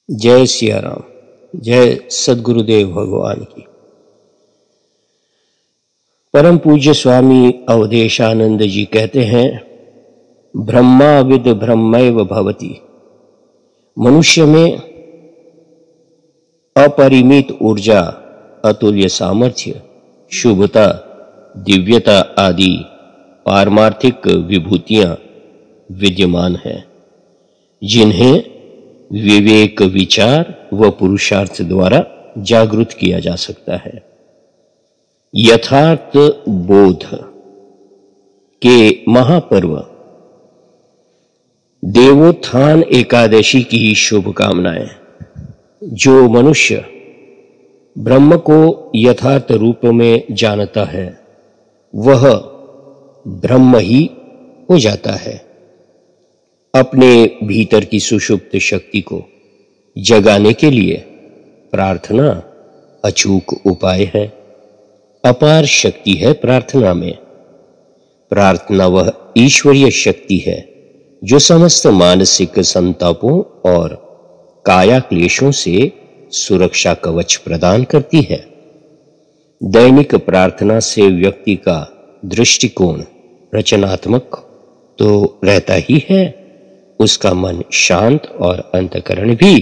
जय सिया राम। जय सद्गुरुदेव भगवान की। परम पूज्य स्वामी अवधेशानंद जी कहते हैं, ब्रह्माविद ब्रह्मैव भवति। मनुष्य में अपरिमित ऊर्जा, अतुल्य सामर्थ्य, शुभता, दिव्यता आदि पारमार्थिक विभूतियां विद्यमान हैं, जिन्हें विवेक, विचार व पुरुषार्थ द्वारा जागृत किया जा सकता है। यथार्थ बोध के महापर्व देवोत्थान एकादशी की शुभकामनाएं। जो मनुष्य ब्रह्म को यथार्थ रूप में जानता है, वह ब्रह्म ही हो जाता है। अपने भीतर की सुषुप्त शक्ति को जगाने के लिए प्रार्थना अचूक उपाय है। अपार शक्ति है प्रार्थना में। प्रार्थना वह ईश्वरीय शक्ति है जो समस्त मानसिक संतापों और काया क्लेशों से सुरक्षा कवच प्रदान करती है। दैनिक प्रार्थना से व्यक्ति का दृष्टिकोण रचनात्मक तो रहता ही है, उसका मन शांत और अंतःकरण भी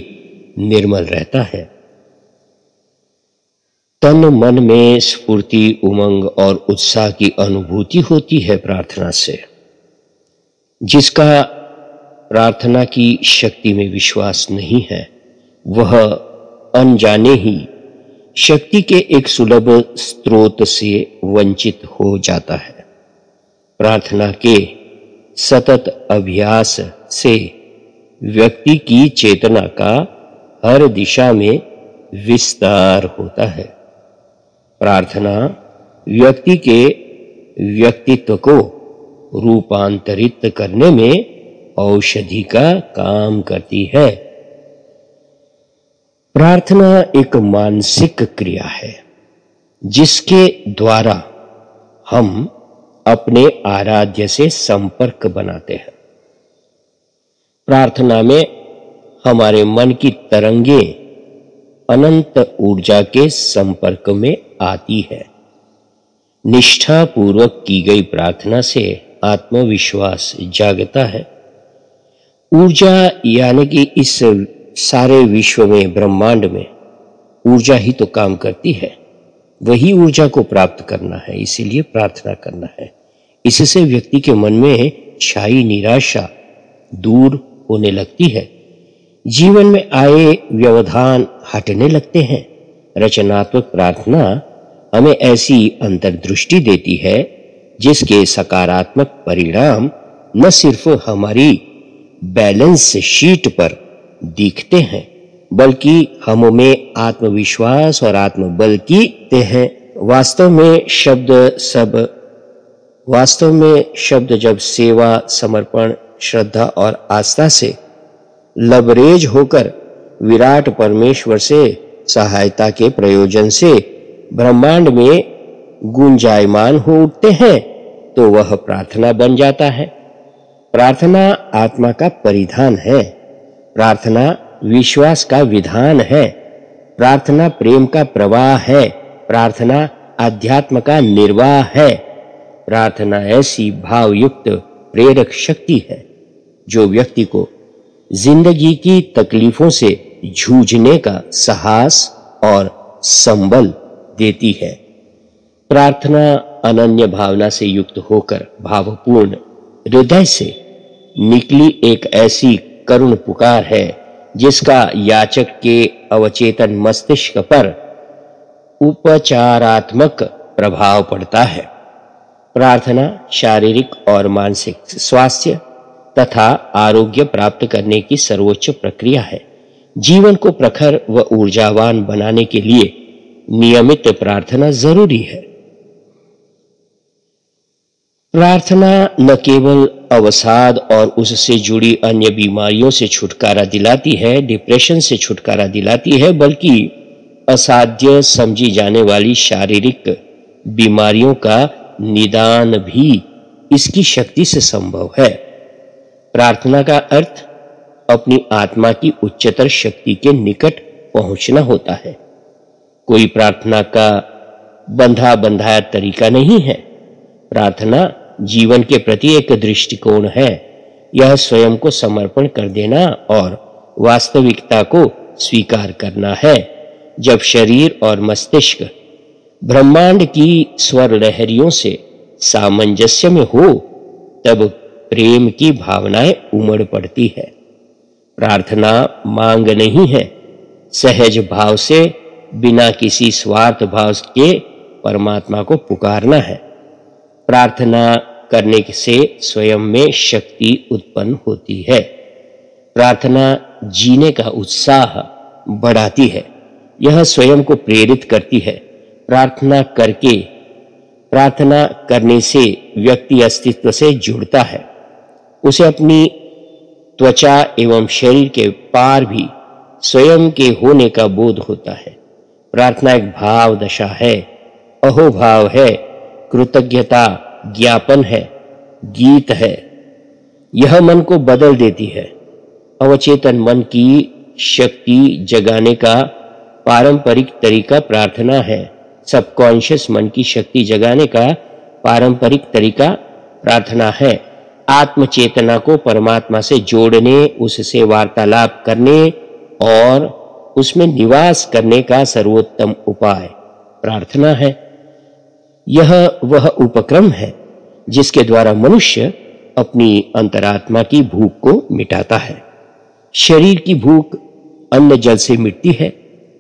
निर्मल रहता है। तन मन में स्फूर्ति, उमंग और उत्साह की अनुभूति होती है प्रार्थना से। जिसका प्रार्थना की शक्ति में विश्वास नहीं है, वह अनजाने ही शक्ति के एक सुलभ स्रोत से वंचित हो जाता है। प्रार्थना के सतत अभ्यास से व्यक्ति की चेतना का हर दिशा में विस्तार होता है। प्रार्थना व्यक्ति के व्यक्तित्व को रूपांतरित करने में औषधि का काम करती है। प्रार्थना एक मानसिक क्रिया है जिसके द्वारा हम अपने आराध्य से संपर्क बनाते हैं। प्रार्थना में हमारे मन की तरंगें अनंत ऊर्जा के संपर्क में आती है। निष्ठा पूर्वक की गई प्रार्थना से आत्मविश्वास जागता है। ऊर्जा यानी कि इस सारे विश्व में, ब्रह्मांड में ऊर्जा ही तो काम करती है। वही ऊर्जा को प्राप्त करना है, इसीलिए प्रार्थना करना है। इससे व्यक्ति के मन में छाई निराशा दूर होने लगती है। जीवन में आए व्यवधान हटने लगते हैं। रचनात्मक प्रार्थना हमें ऐसी अंतर्दृष्टि देती है जिसके सकारात्मक परिणाम न सिर्फ हमारी बैलेंस शीट पर दिखते हैं, बल्कि हम में आत्मविश्वास और आत्मबल की देते हैं। वास्तव में शब्द जब सेवा, समर्पण, श्रद्धा और आस्था से लबरेज होकर विराट परमेश्वर से सहायता के प्रयोजन से ब्रह्मांड में गुंजायमान हो उठते हैं, तो वह प्रार्थना बन जाता है। प्रार्थना आत्मा का परिधान है। प्रार्थना विश्वास का विधान है। प्रार्थना प्रेम का प्रवाह है। प्रार्थना अध्यात्म का निर्वाह है। प्रार्थना ऐसी भावयुक्त प्रेरक शक्ति है जो व्यक्ति को जिंदगी की तकलीफों से जूझने का साहस और संबल देती है। प्रार्थना अनन्य भावना से युक्त होकर भावपूर्ण हृदय से निकली एक ऐसी करुण पुकार है जिसका याचक के अवचेतन मस्तिष्क पर उपचारात्मक प्रभाव पड़ता है। प्रार्थना शारीरिक और मानसिक स्वास्थ्य तथा आरोग्य प्राप्त करने की सर्वोच्च प्रक्रिया है। जीवन को प्रखर व ऊर्जावान बनाने के लिए नियमित प्रार्थना जरूरी है। प्रार्थना न केवल अवसाद और उससे जुड़ी अन्य बीमारियों से छुटकारा दिलाती है, डिप्रेशन से छुटकारा दिलाती है, बल्कि असाध्य समझी जाने वाली शारीरिक बीमारियों का निदान भी इसकी शक्ति से संभव है। प्रार्थना का अर्थ अपनी आत्मा की उच्चतर शक्ति के निकट पहुंचना होता है। कोई प्रार्थना का बंधा बंधाया तरीका नहीं है। प्रार्थना जीवन के प्रति एक दृष्टिकोण है। यह स्वयं को समर्पण कर देना और वास्तविकता को स्वीकार करना है। जब शरीर और मस्तिष्क ब्रह्मांड की स्वर लहरियों से सामंजस्य में हो, तब प्रेम की भावनाएं उमड़ पड़ती है। प्रार्थना मांग नहीं है, सहज भाव से बिना किसी स्वार्थ भाव के परमात्मा को पुकारना है। प्रार्थना करने से स्वयं में शक्ति उत्पन्न होती है। प्रार्थना जीने का उत्साह बढ़ाती है। यह स्वयं को प्रेरित करती है। प्रार्थना करने से व्यक्ति अस्तित्व से जुड़ता है। उसे अपनी त्वचा एवं शरीर के पार भी स्वयं के होने का बोध होता है। प्रार्थना एक भाव दशा है, अहोभाव है, कृतज्ञता ज्ञापन है, गीत है। यह मन को बदल देती है। अवचेतन मन की शक्ति जगाने का पारंपरिक तरीका प्रार्थना है। सबकॉन्शियस मन की शक्ति जगाने का पारंपरिक तरीका प्रार्थना है। आत्मचेतना को परमात्मा से जोड़ने, उससे वार्तालाप करने और उसमें निवास करने का सर्वोत्तम उपाय प्रार्थना है। यह वह उपक्रम है जिसके द्वारा मनुष्य अपनी अंतरात्मा की भूख को मिटाता है। शरीर की भूख अन्न जल से मिटती है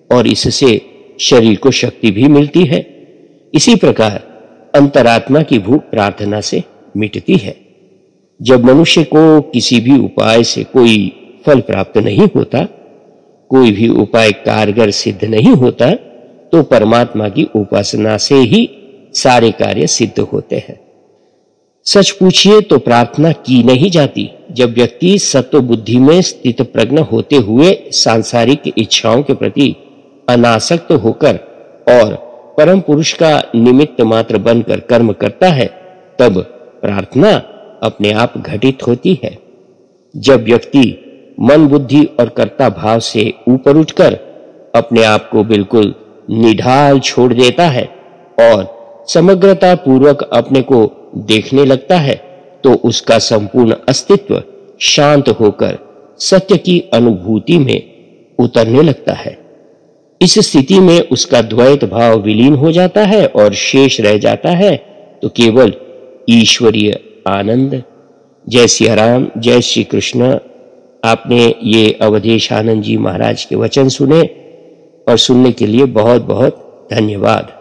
और इससे शरीर को शक्ति भी मिलती है। इसी प्रकार अंतरात्मा की भूख प्रार्थना से मिटती है। जब मनुष्य को किसी भी उपाय से कोई फल प्राप्त नहीं होता, कोई भी उपाय कारगर सिद्ध नहीं होता, तो परमात्मा की उपासना से ही सारे कार्य सिद्ध होते हैं। सच पूछिए तो प्रार्थना की नहीं जाती। जब व्यक्ति सत्व बुद्धि में स्थित प्रज्ञ होते हुए सांसारिक इच्छाओं के प्रति अनासक्त होकर और परम पुरुष का निमित्त मात्र बनकर कर्म करता है, तब प्रार्थना अपने आप घटित होती है। जब व्यक्ति मन, बुद्धि और कर्ता भाव से ऊपर उठकर अपने आप को बिल्कुल निढाल छोड़ देता है और समग्रता पूर्वक अपने को देखने लगता है, तो उसका संपूर्ण अस्तित्व शांत होकर सत्य की अनुभूति में उतरने लगता है। इस स्थिति में उसका द्वैत भाव विलीन हो जाता है और शेष रह जाता है तो केवल ईश्वरीय आनंद। जय सिया राम, जय श्री कृष्ण। आपने ये अवधेश आनंद जी महाराज के वचन सुने और सुनने के लिए बहुत बहुत धन्यवाद।